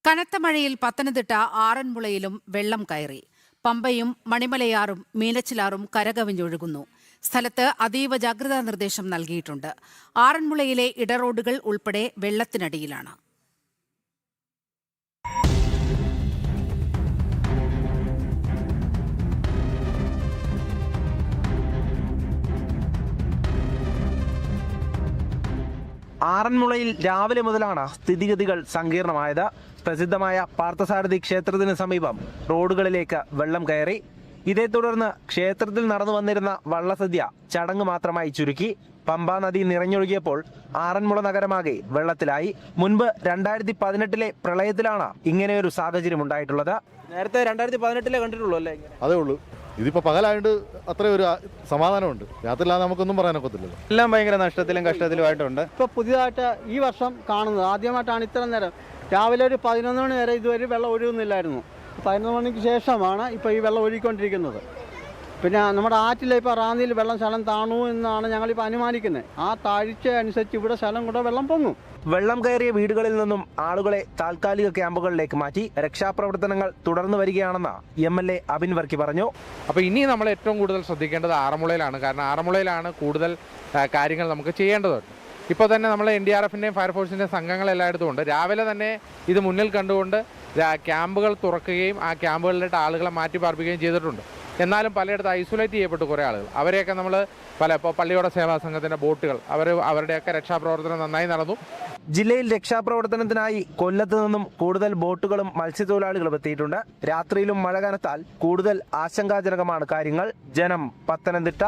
കനത്ത മഴയിൽ പത്തനംതിട്ട ആറന്മുളയിലും വെള്ളം കയറി. പമ്പയും മണിമലയാറും മീനച്ചിലാറും കരകവിഞ്ഞൊഴുകുന്നു. സ്ഥലത്ത് അതീവ ജാഗ്രതാ നിർദ്ദേശം നൽകിയിട്ടുണ്ട്. ആറന്മുളയിലെ ഇടറോഡുകൾ ഉൾപ്പെടെ വെള്ളത്തിനടിയിലാണ്. ആറന്മുളയിൽ രാവിലെ മുതലാണ് സ്ഥിതിഗതികൾ സങ്കീർണമായത്. പ്രസിദ്ധമായ പാർത്ഥസാരഥി ക്ഷേത്രത്തിന് സമീപം റോഡുകളിലേക്ക് വെള്ളം കയറി. ഇതേ തുടർന്ന് ക്ഷേത്രത്തിൽ നടന്നു വന്നിരുന്ന വള്ളസദ്യ ചടങ്ങ് മാത്രമായി ചുരുക്കി. പമ്പാ നദി നിറഞ്ഞൊഴുകിയപ്പോൾ ആറന്മുള നഗരമാകെ വെള്ളത്തിലായി. മുൻപ് 2018 പ്രളയത്തിലാണ് ഇങ്ങനെയൊരു സാഹചര്യം ഉണ്ടായിട്ടുള്ളത്. നേരത്തെ 2018 കണ്ടിട്ടുള്ളൂ അല്ലേ? അതേ ഉള്ളൂ. ഇതിപ്പോൾ പകലായിട്ട് അത്രയും ഒരു സമാധാനമുണ്ട്. രാത്രിയിലാതെ നമുക്കൊന്നും പറയാനൊക്കത്തില്ലല്ലോ. എല്ലാം ഭയങ്കര നഷ്ടത്തിലും കഷ്ടത്തിലുമായിട്ടുണ്ട്. ഇപ്പോൾ പുതിയതായിട്ട് ഈ വർഷം കാണുന്നത് ആദ്യമായിട്ടാണ് ഇത്ര നേരം. രാവിലെ ഒരു 11 മണി വരെ ഇതുവരെ വെള്ളം ഒഴുകുന്നില്ലായിരുന്നു. 11 മണിക്ക് ശേഷമാണ് ഇപ്പോൾ ഈ വെള്ളം ഒഴുകിക്കൊണ്ടിരിക്കുന്നത്. പിന്നെ നമ്മുടെ ആറ്റിലെ ഇപ്പോൾ റാന്നിയിൽ വെള്ളം ശലം താണു എന്നാണ് ഞങ്ങളിപ്പോൾ അനുമാനിക്കുന്നത്. ആ താഴ്ച അനുസരിച്ച് ഇവിടെ ശലം കൂടെ വെള്ളം പൊങ്ങും. വെള്ളം കയറിയ വീടുകളിൽ നിന്നും ആളുകളെ താൽക്കാലിക ക്യാമ്പുകളിലേക്ക് മാറ്റി. രക്ഷാപ്രവർത്തനങ്ങൾ തുടർന്നു വരികയാണെന്ന് MLA അബിൻ വർക്കി പറഞ്ഞു. അപ്പോൾ ഇനി നമ്മൾ ഏറ്റവും കൂടുതൽ ശ്രദ്ധിക്കേണ്ടത് ആറന്മുളയിലാണ്. കാരണം ആറന്മുളയിലാണ് കൂടുതൽ കാര്യങ്ങൾ നമുക്ക് ചെയ്യേണ്ടതുണ്ട്. ഇപ്പോൾ തന്നെ നമ്മൾ NDRFൻ്റെയും ഫയർഫോഴ്സിൻ്റെയും സംഘങ്ങൾ എല്ലായിടത്തും ഉണ്ട്. രാവിലെ തന്നെ ഇത് മുന്നിൽ കണ്ടുകൊണ്ട് ക്യാമ്പുകൾ തുറക്കുകയും ആ ക്യാമ്പുകളിലിട്ട് ആളുകളെ മാറ്റി പാർപ്പിക്കുകയും ചെയ്തിട്ടുണ്ട്. എന്നാലും പലയിടത്ത് ഐസൊലേറ്റ് ചെയ്യപ്പെട്ടു കുറേ ആളുകൾ. അവരെയൊക്കെ നമ്മൾ ഇപ്പോൾ പള്ളിയോട സേവാ സംഘത്തിൻ്റെ ബോട്ടുകൾ അവരുടെയൊക്കെ രക്ഷാപ്രവർത്തനം നന്നായി നടന്നു. ജില്ലയിൽ രക്ഷാപ്രവർത്തനത്തിനായി കൊല്ലത്ത് നിന്നും കൂടുതൽ ബോട്ടുകളും മത്സ്യത്തൊഴിലാളികളും എത്തിയിട്ടുണ്ട്. രാത്രിയിലും മഴ കനത്താൽ കൂടുതൽ ആശങ്കാജനകമാണ് കാര്യങ്ങൾ. ജനം, പത്തനംതിട്ട.